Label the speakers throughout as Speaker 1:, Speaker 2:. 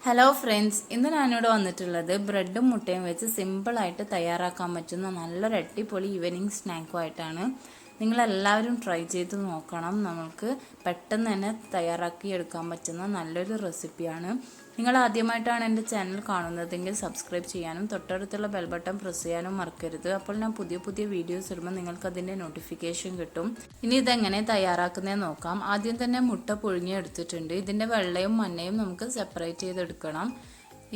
Speaker 1: Hello friends, ഇന്ന് ഞാനിവിടെ വന്നിട്ടുള്ളത് ബ്രെഡും മുട്ടയും വെച്ച് സിമ്പിളായിട്ട് തയ്യാറാക്കാൻ പറ്റുന്ന നല്ലൊരു അടിപൊളി ഈവനിങ് സ്നാക്കുമായിട്ടാണ്. നിങ്ങളെല്ലാവരും ട്രൈ ചെയ്ത് നോക്കണം. നമുക്ക് പെട്ടെന്ന് തന്നെ തയ്യാറാക്കി എടുക്കാൻ പറ്റുന്ന നല്ലൊരു റെസിപ്പിയാണ്. നിങ്ങൾ ആദ്യമായിട്ടാണ് എൻ്റെ ചാനൽ കാണുന്നതെങ്കിൽ സബ്സ്ക്രൈബ് ചെയ്യാനും തൊട്ടടുത്തുള്ള ബെൽ ബട്ടൺ പ്രസ് ചെയ്യാനും മറക്കരുത്. അപ്പോൾ ഞാൻ പുതിയ പുതിയ വീഡിയോസ് ഇടുമ്പോൾ നിങ്ങൾക്ക് അതിൻ്റെ നോട്ടിഫിക്കേഷൻ കിട്ടും. ഇനി ഇതെങ്ങനെ തയ്യാറാക്കുന്നതെന്ന് നോക്കാം. ആദ്യം തന്നെ മുട്ട പുഴുങ്ങി എടുത്തിട്ടുണ്ട്. ഇതിൻ്റെ വെള്ളയും മഞ്ഞയും നമുക്ക് സെപ്പറേറ്റ് ചെയ്തെടുക്കണം.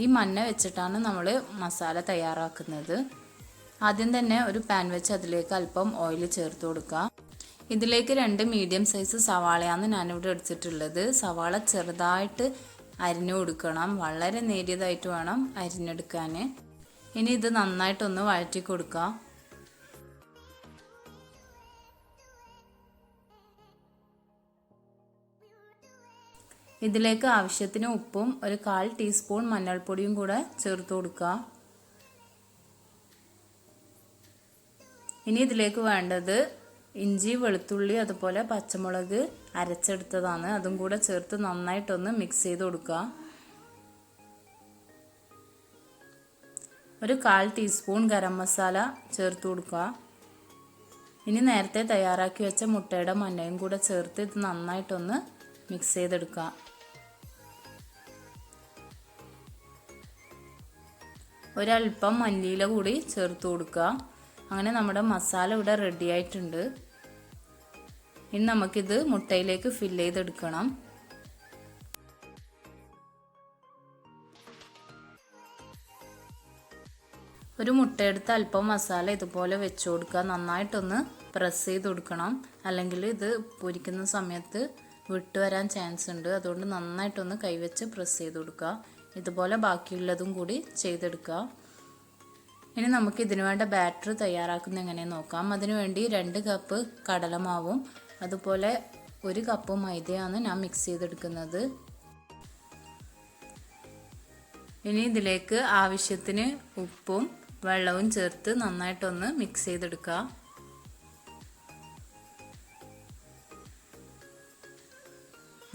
Speaker 1: ഈ മഞ്ഞ വെച്ചിട്ടാണ് നമ്മൾ മസാല തയ്യാറാക്കുന്നത്. ആദ്യം തന്നെ ഒരു പാൻ വെച്ച് അതിലേക്ക് അല്പം ഓയിൽ ചേർത്ത് കൊടുക്കുക. ഇതിലേക്ക് 2 മീഡിയം സൈസ് സവാളയാണ് ഞാനിവിടെ എടുത്തിട്ടുള്ളത്. സവാള ചെറുതായിട്ട് അരിഞ്ഞു കൊടുക്കണം. വളരെ നേരിയതായിട്ട് വേണം അരിഞ്ഞെടുക്കാൻ. ഇനി ഇത് നന്നായിട്ടൊന്ന് വഴറ്റി കൊടുക്കുക. ഇതിലേക്ക് ആവശ്യത്തിന് ഉപ്പും 1/4 ടീസ്പൂൺ മഞ്ഞൾപ്പൊടിയും കൂടെ ചേർത്ത് കൊടുക്കുക. ഇനി ഇതിലേക്ക് വേണ്ടത് ഇഞ്ചി, വെളുത്തുള്ളി, അതുപോലെ പച്ചമുളക് അരച്ചെടുത്തതാണ്. അതും കൂടെ ചേർത്ത് നന്നായിട്ടൊന്ന് മിക്സ് ചെയ്ത് കൊടുക്കുക. 1/4 ടീസ്പൂൺ ഗരം മസാല ചേർത്ത് കൊടുക്കുക. ഇനി നേരത്തെ തയ്യാറാക്കി വെച്ച മുട്ടയുടെ മഞ്ഞയും കൂടെ ചേർത്ത് ഇത് നന്നായിട്ടൊന്ന് മിക്സ് ചെയ്തെടുക്കുക. ഒരൽപ്പം മല്ലിയില കൂടി ചേർത്ത് കൊടുക്കുക. അങ്ങനെ നമ്മുടെ മസാല ഇവിടെ റെഡി ആയിട്ടുണ്ട്. ഇനി നമുക്കിത് മുട്ടയിലേക്ക് ഫില്ല് ചെയ്തെടുക്കണം. ഒരു മുട്ടയെടുത്ത് അല്പം മസാല ഇതുപോലെ വെച്ച് കൊടുക്കുക. നന്നായിട്ടൊന്ന് പ്രസ് ചെയ്ത് കൊടുക്കണം, അല്ലെങ്കിൽ ഇത് പൊരിക്കുന്ന സമയത്ത് വിട്ടുവരാൻ ചാൻസ് ഉണ്ട്. അതുകൊണ്ട് നന്നായിട്ടൊന്ന് കൈവച്ച് പ്രസ് ചെയ്ത് കൊടുക്കുക. ഇതുപോലെ ബാക്കിയുള്ളതും കൂടി ചെയ്തെടുക്കുക. ഇനി നമുക്ക് ഇതിനു വേണ്ട ബാറ്റർ തയ്യാറാക്കുന്നത് എങ്ങനെയെന്ന് നോക്കാം. അതിനുവേണ്ടി 2 കപ്പ് കടലമാവും അതുപോലെ 1 കപ്പ് മൈദയാണ് ഞാൻ മിക്സ് ചെയ്തെടുക്കുന്നത്. ഇനി ഇതിലേക്ക് ആവശ്യത്തിന് ഉപ്പും വെള്ളവും ചേർത്ത് നന്നായിട്ടൊന്ന് മിക്സ് ചെയ്തെടുക്കുക.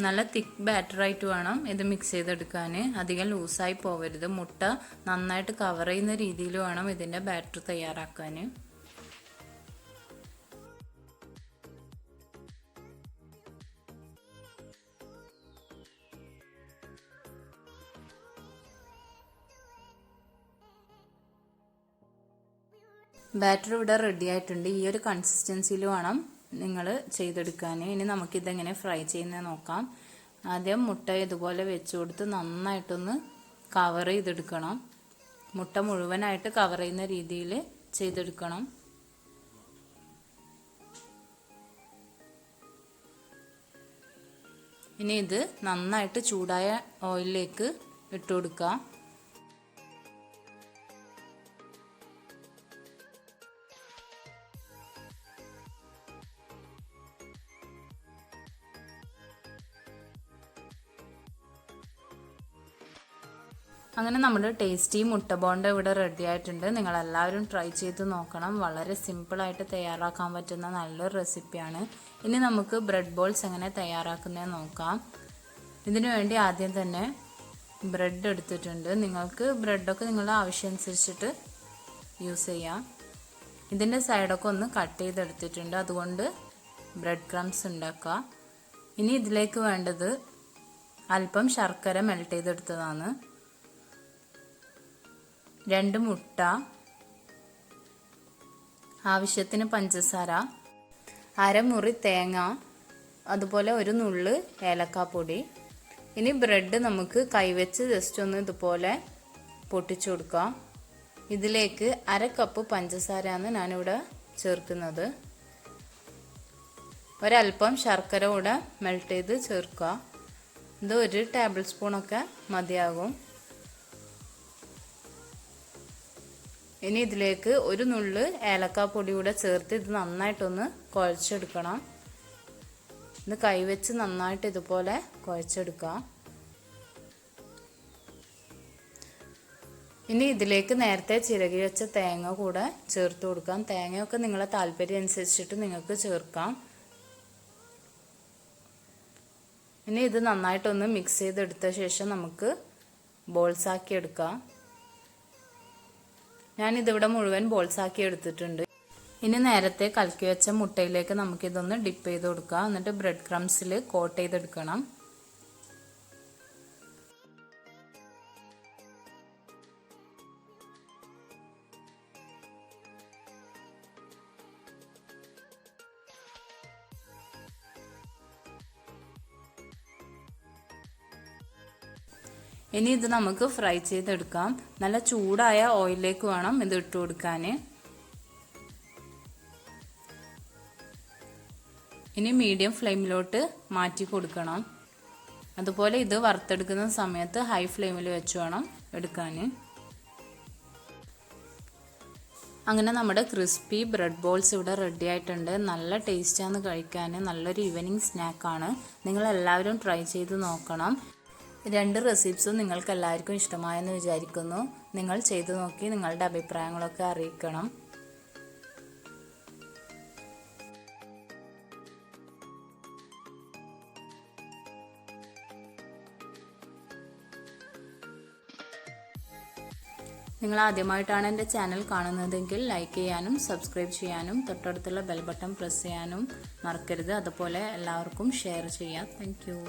Speaker 1: നല്ല തിക്ക് ബാറ്ററായിട്ട് വേണം ഇത് മിക്സ് ചെയ്തെടുക്കാൻ. അധികം ലൂസായി പോവരുത്. മുട്ട നന്നായിട്ട് കവർ ചെയ്യുന്ന രീതിയിൽ വേണം ഇതിൻ്റെ ബാറ്റർ തയ്യാറാക്കാൻ. ബാറ്റർ ഇവിടെ റെഡി ആയിട്ടുണ്ട്. ഈ ഒരു കൺസിസ്റ്റൻസിയിൽ വേണം നിങ്ങൾ ചെയ്തെടുക്കാൻ. ഇനി നമുക്കിതെങ്ങനെ ഫ്രൈ ചെയ്യുന്നത് നോക്കാം. ആദ്യം മുട്ട ഇതുപോലെ വെച്ച് കൊടുത്ത് നന്നായിട്ടൊന്ന് കവർ ചെയ്തെടുക്കണം. മുട്ട മുഴുവനായിട്ട് കവർ ചെയ്യുന്ന രീതിയിൽ ചെയ്തെടുക്കണം. ഇനി ഇത് നന്നായിട്ട് ചൂടായ ഓയിലിലേക്ക് ഇട്ട് കൊടുക്കുക. അങ്ങനെ നമ്മുടെ ടേസ്റ്റി മുട്ട ബോണ്ട ഇവിടെ റെഡി ആയിട്ടുണ്ട്. നിങ്ങളെല്ലാവരും ട്രൈ ചെയ്ത് നോക്കണം. വളരെ സിമ്പിളായിട്ട് തയ്യാറാക്കാൻ പറ്റുന്ന നല്ലൊരു റെസിപ്പിയാണ്. ഇനി നമുക്ക് ബ്രെഡ് ബോൾസ് എങ്ങനെ തയ്യാറാക്കുന്നതെന്ന് നോക്കാം. ഇതിനു വേണ്ടി ആദ്യം തന്നെ ബ്രെഡ് എടുത്തിട്ടുണ്ട്. നിങ്ങൾക്ക് ബ്രെഡൊക്കെ നിങ്ങളുടെ ആവശ്യമനുസരിച്ചിട്ട് യൂസ് ചെയ്യാം. ഇതിൻ്റെ സൈഡൊക്കെ ഒന്ന് കട്ട് ചെയ്തെടുത്തിട്ടുണ്ട്. അതുകൊണ്ട് ബ്രെഡ് ക്രംസ് ഉണ്ടാക്കുക. ഇനി ഇതിലേക്ക് വേണ്ടത് അല്പം ശർക്കര മെൽറ്റ് ചെയ്തെടുത്തതാണ്, 2 മുട്ട, ആവശ്യത്തിന് പഞ്ചസാര, അരമുറി തേങ്ങ, അതുപോലെ 1 നുള്ള് ഏലക്കാപ്പൊടി. ഇനി ബ്രെഡ് നമുക്ക് കൈവച്ച് ജസ്റ്റ് ഒന്ന് ഇതുപോലെ പൊട്ടിച്ചു കൊടുക്കാം. ഇതിലേക്ക് 1/2 കപ്പ് പഞ്ചസാരയാണ് ഞാനിവിടെ ചേർക്കുന്നത്. ഒരൽപ്പം ശർക്കര കൂടെ മെൽറ്റ് ചെയ്ത് ചേർക്കുക. ഇത് 1 ടേബിൾ സ്പൂണൊക്കെ മതിയാകും. ഇനി ഇതിലേക്ക് 1 നുള്ള് ഏലക്കാപ്പൊടി കൂടെ ചേർത്ത് ഇത് നന്നായിട്ടൊന്ന് കുഴച്ചെടുക്കണം. ഇത് കൈവച്ച് നന്നായിട്ട് ഇതുപോലെ കുഴച്ചെടുക്കുക. ഇനി ഇതിലേക്ക് നേരത്തെ ചിരകി വെച്ച തേങ്ങ കൂടെ ചേർത്ത് കൊടുക്കാം. തേങ്ങയൊക്കെ നിങ്ങളെ താല്പര്യം അനുസരിച്ചിട്ട് നിങ്ങൾക്ക് ചേർക്കാം. ഇനി ഇത് നന്നായിട്ടൊന്ന് മിക്സ് ചെയ്തെടുത്ത ശേഷം നമുക്ക് ബോൾസ് ആക്കി എടുക്കാം. ഞാനിതിവിടെ മുഴുവൻ ബോൾസ് ആക്കി എടുത്തിട്ടുണ്ട്. ഇനി നേരത്തെ കലക്കി വെച്ച മുട്ടയിലേക്ക് നമുക്കിതൊന്ന് ഡിപ്പ് ചെയ്ത് കൊടുക്കാം. എന്നിട്ട് ബ്രെഡ് ക്രംസിൽ കോട്ട് ചെയ്തെടുക്കണം. ഇനി ഇത് നമുക്ക് ഫ്രൈ ചെയ്തെടുക്കാം. നല്ല ചൂടായ ഓയിലിലേക്ക് വേണം ഇത് ഇട്ട് കൊടുക്കാൻ. ഇനി മീഡിയം ഫ്ലെയിമിലോട്ട് മാറ്റി കൊടുക്കണം. അതുപോലെ ഇത് വറുത്തെടുക്കുന്ന സമയത്ത് ഹൈ ഫ്ലെയിമിൽ വെച്ച് വേണം എടുക്കാൻ. അങ്ങനെ നമ്മുടെ ക്രിസ്പി ബ്രെഡ് ബോൾസ് ഇവിടെ റെഡി ആയിട്ടുണ്ട്. നല്ല ടേസ്റ്റാണ് കഴിക്കാൻ. നല്ലൊരു ഈവനിങ് സ്നാക്കാണ്. നിങ്ങളെല്ലാവരും ട്രൈ ചെയ്ത് നോക്കണം. 2 റെസിപ്പീസും നിങ്ങൾക്ക് എല്ലാവർക്കും ഇഷ്ടമായെന്ന് വിചാരിക്കുന്നു. നിങ്ങൾ ചെയ്തു നോക്കി നിങ്ങളുടെ അഭിപ്രായങ്ങളൊക്കെ അറിയിക്കണം. നിങ്ങൾ ആദ്യമായിട്ടാണ് എൻ്റെ ചാനൽ കാണുന്നതെങ്കിൽ ലൈക്ക് ചെയ്യാനും സബ്സ്ക്രൈബ് ചെയ്യാനും തൊട്ടടുത്തുള്ള ബെൽ ബട്ടൺ പ്രസ് ചെയ്യാനും മറക്കരുത്. അതുപോലെ എല്ലാവർക്കും ഷെയർ ചെയ്യാം. Thank you.